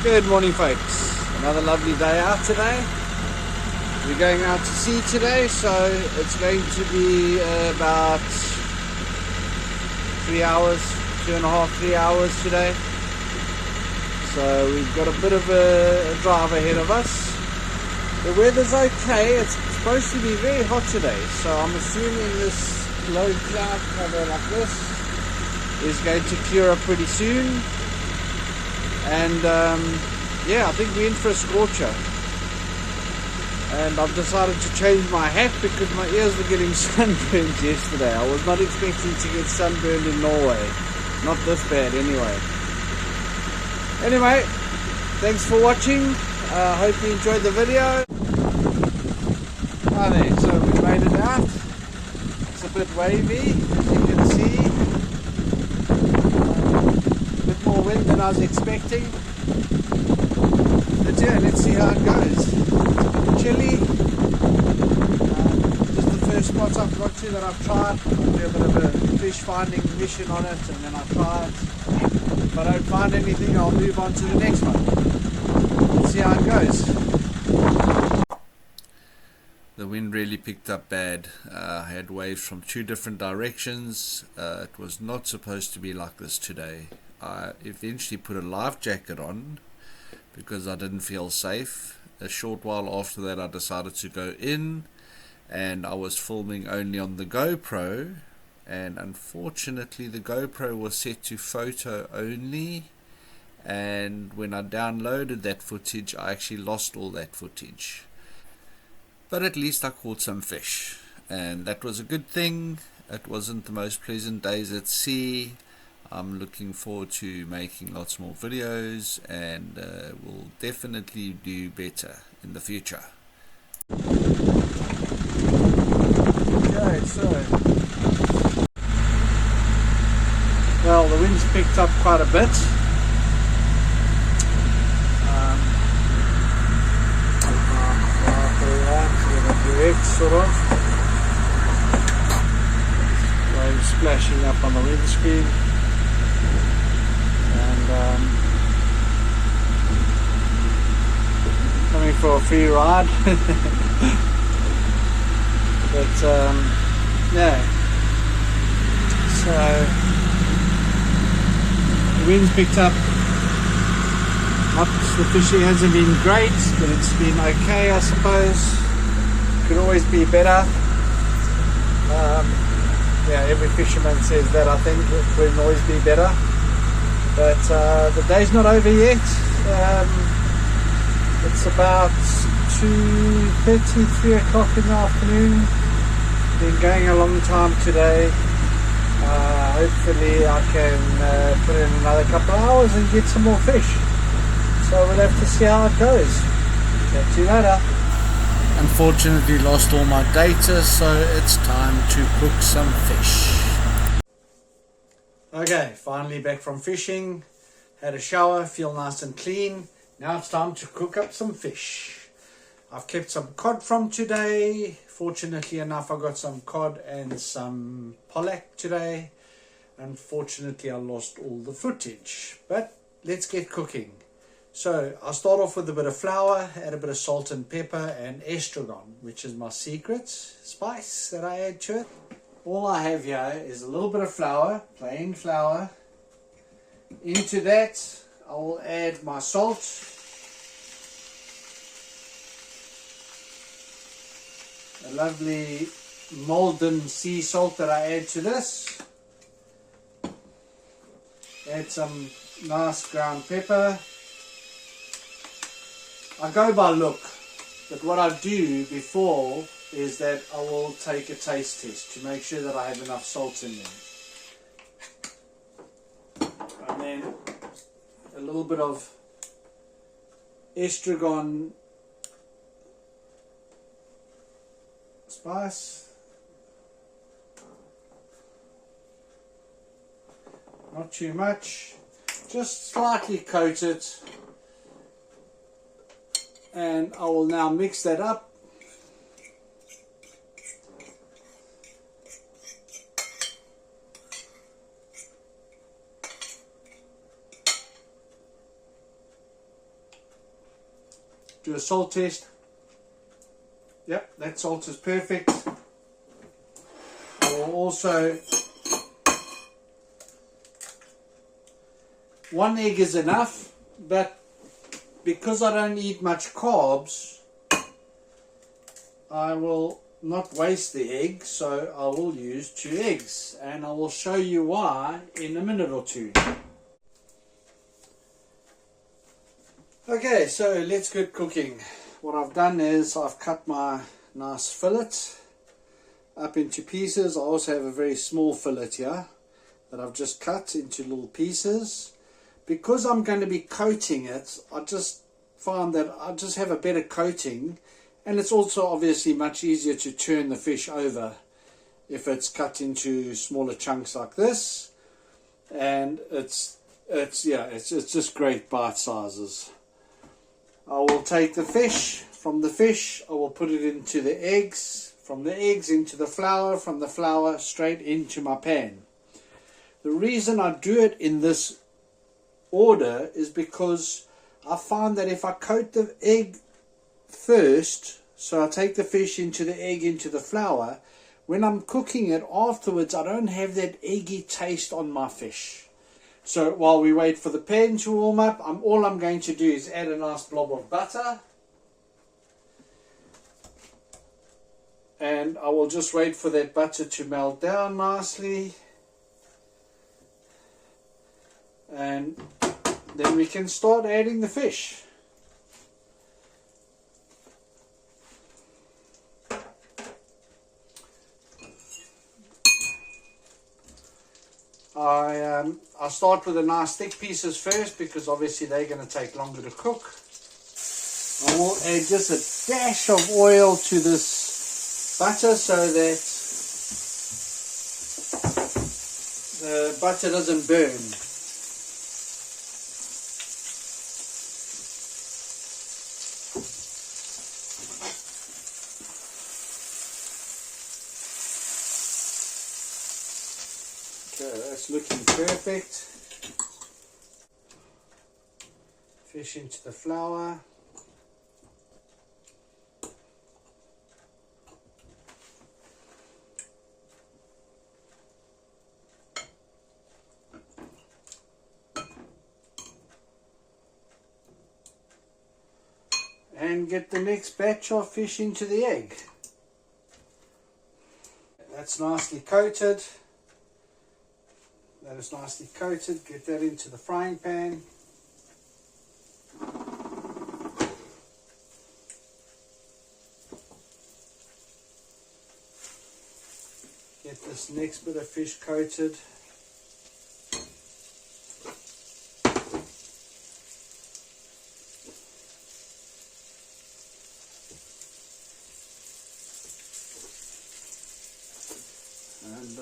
Good morning, folks. Another lovely day out today. We're going out to sea today, so it's going to be about 3 hours, 2.5, 3 hours today. So we've got a bit of a drive ahead of us. The weather's okay. It's supposed to be very hot today, so I'm assuming this low cloud cover like this is going to clear up pretty soon. And yeah, I think we're in for a scorcher. And I've decided to change my hat because my ears were getting sunburned yesterday. I was not expecting to get sunburned in Norway. Not this bad anyway. Anyway, thanks for watching. Hope you enjoyed the video. Hi there, so we made it out. It's a bit wavy, as you can see. A bit more wind than I was expecting. But yeah, let's see how it goes. It's a bit chilly. Just the first spots I've got to that I've tried. I'll do a bit of a fish finding mission on it, and then I try it. If I don't find anything, I'll move on to the next one. Let's see how it goes. The wind really picked up bad. I had waves from 2 different directions. It was not supposed to be like this today. I eventually put a life jacket on because I didn't feel safe. A short while after that I decided to go in, and I was filming only on the GoPro, and unfortunately the GoPro was set to photo only, and when I downloaded that footage I actually lost all that footage. But at least I caught some fish, and that was a good thing. It wasn't the most pleasant days at sea. I'm looking forward to making lots more videos, and we'll definitely do better in the future. Okay, so well, the wind's picked up quite a bit. Sort of waves splashing up on the windscreen, and coming for a free ride. But yeah, so the wind's picked up. The fishing hasn't been great, but it's been okay, I suppose. Could always be better. Yeah, every fisherman says that. I think it will always be better. But the day's not over yet. It's about 2:30, 3 o'clock in the afternoon. Been going a long time today. Hopefully I can put in another couple of hours and get some more fish. So we'll have to see how it goes. Catch you later. Unfortunately lost all my data, so it's time to cook some fish. Okay, finally back from fishing. Had a shower, feel nice and clean. Now it's time to cook up some fish. I've kept some cod from today. Fortunately enough, I got some cod and some pollock today. Unfortunately I lost all the footage, but let's get cooking. So I'll start off with a bit of flour, add a bit of salt and pepper and estragon, which is my secret spice that I add to it. All I have here is a little bit of flour, plain flour. Into that I will add my salt, a lovely Malden sea salt that I add to this. Add some nice ground pepper. I go by look, but what I do before is that I will take a taste test to make sure that I have enough salt in there. And then a little bit of estragon spice. Not too much, just slightly coat it. And I will now mix that up. Do a salt test. Yep, that salt is perfect. I will also, 1 egg is enough, but because I don't eat much carbs, I will not waste the egg, so I will use 2 eggs, and I will show you why in a minute or two. Okay, so let's get cooking. What I've done is I've cut my nice fillet up into pieces. I also have a very small fillet here that I've just cut into little pieces. Because I'm going to be coating it, I just find that I just have a better coating, and it's also obviously much easier to turn the fish over if it's cut into smaller chunks like this, and it's just great bite sizes. I will take the fish. From the fish I will put it into the eggs, from the eggs into the flour, from the flour straight into my pan. The reason I do it in this order is because I find that if I coat the egg first, so I take the fish into the egg into the flour, when I'm cooking it afterwards I don't have that eggy taste on my fish. So while we wait for the pan to warm up, all I'm going to do is add a nice blob of butter, and I will just wait for that butter to melt down nicely, and then we can start adding the fish. I'll start with the nice thick pieces first because obviously they're going to take longer to cook. I will add just a dash of oil to this butter so that the butter doesn't burn. Okay, that's looking perfect. Fish into the flour. And get the next batch of fish into the egg. That's nicely coated. That is nicely coated. Get that into the frying pan. Get this next bit of fish coated. And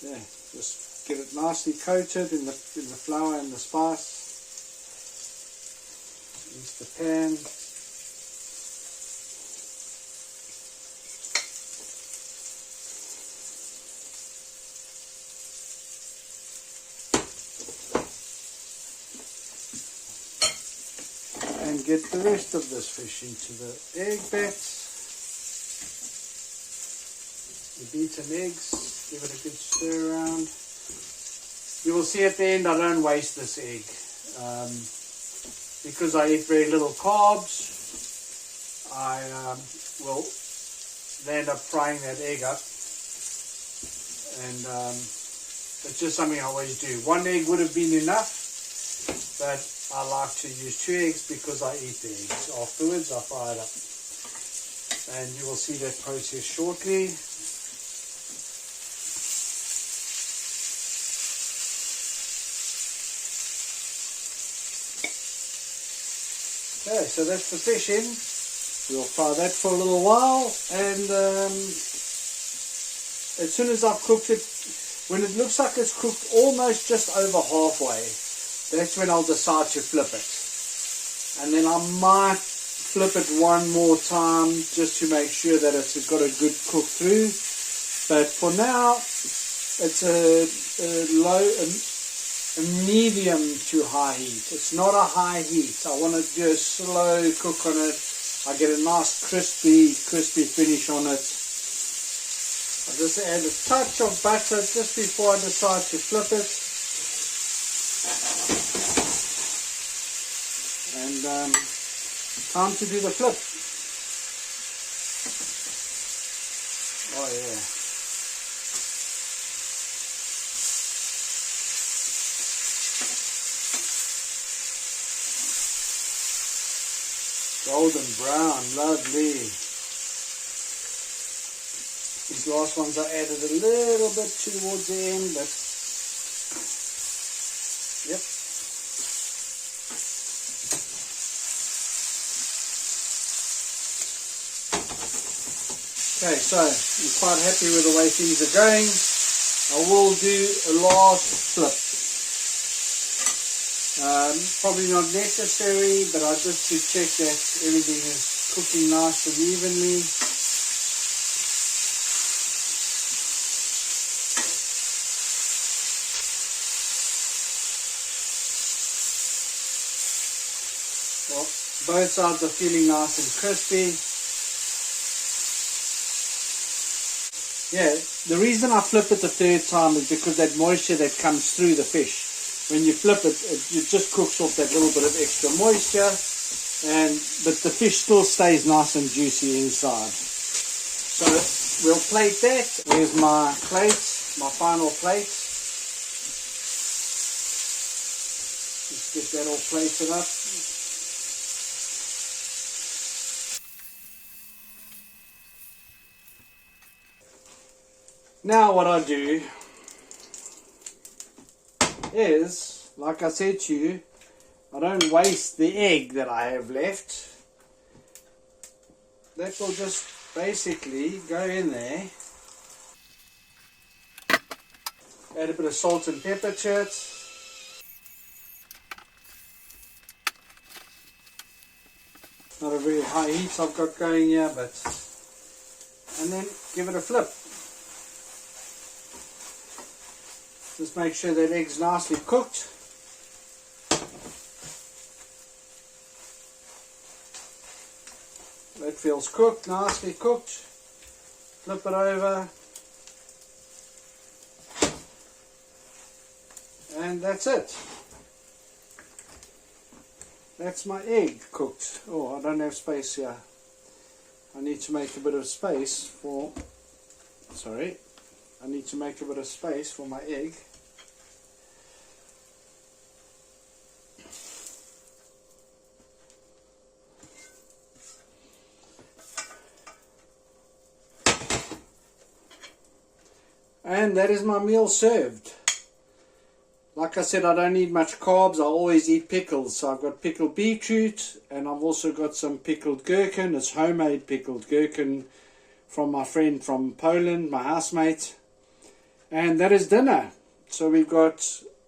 yeah, just get it nicely coated in the flour and the spice into the pan. And get the rest of this fish into the egg bats. The beaten eggs, give it a good stir around. You will see at the end I don't waste this egg. Because I eat very little carbs, I will end up frying that egg up. And it's just something I always do. 1 egg would have been enough, but I like to use 2 eggs because I eat the eggs. Afterwards I fry it up. And you will see that process shortly. Okay, so that's the fish in. We'll fry that for a little while, and as soon as I've cooked it, when it looks like it's cooked almost just over halfway, that's when I'll decide to flip it. And then I might flip it one more time just to make sure that it's got a good cook through. But for now, it's a a medium to high heat. It's not a high heat. I want to do a slow cook on it. I get a nice crispy finish on it. I just add a touch of butter just before I decide to flip it. And time to do the flip. Oh yeah. Golden brown, lovely. These last ones I added a little bit towards the end, but yep. Okay, so I'm quite happy with the way things are going. I will do a last flip. Probably not necessary, but I just to check that everything is cooking nice and evenly. Well, both sides are feeling nice and crispy. Yeah, the reason I flip it the third time is because that moisture that comes through the fish. When you flip it, it just cooks off that little bit of extra moisture, but the fish still stays nice and juicy inside. So we'll plate that. Here's my plate, my final plate. Just get that all plated up. Now what I do is, like I said to you, I don't waste the egg that I have left. That will just basically go in there. Add a bit of salt and pepper to it. Not a very high heat I've got going here, but and then give it a flip. Just make sure that egg's nicely cooked. That feels cooked, nicely cooked. Flip it over. And that's it. That's my egg cooked. Oh, I don't have space here. I need to make a bit of space for... Sorry. I need to make a bit of space for my egg. And that is my meal served. Like I said, I don't need much carbs. I always eat pickles. So I've got pickled beetroot, and I've also got some pickled gherkin. It's homemade pickled gherkin from my friend from Poland, my housemate. And that is dinner. So we've got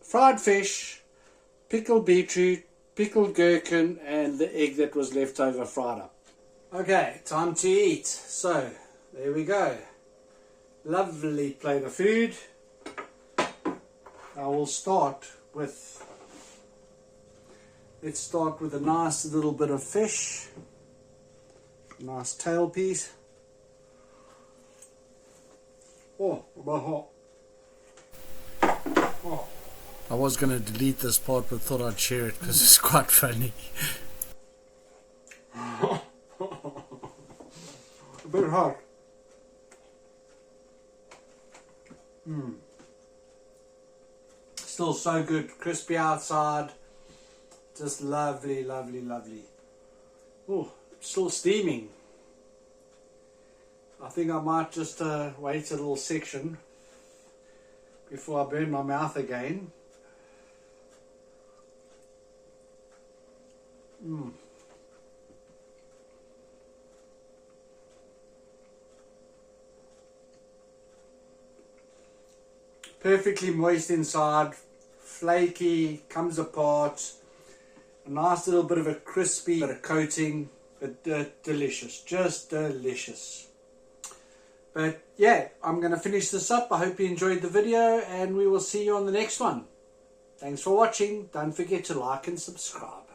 fried fish, pickled beetroot, pickled gherkin, and the egg that was left over fried up. Okay, time to eat. So, there we go. Lovely plate of food. I will start with, let's start with a nice little bit of fish. Nice tail piece. Oh, about hot. Oh. I was going to delete this part, but thought I'd share it because it's quite funny. A bit hot. Still so good, crispy outside, just lovely, lovely, lovely. Oh, still steaming. I think I might just wait a little section before I burn my mouth again. Perfectly moist inside, flaky, comes apart, a nice little bit of a crispy bit of coating, but delicious, just delicious. But yeah, I'm going to finish this up. I hope you enjoyed the video, and we will see you on the next one. Thanks for watching. Don't forget to like and subscribe.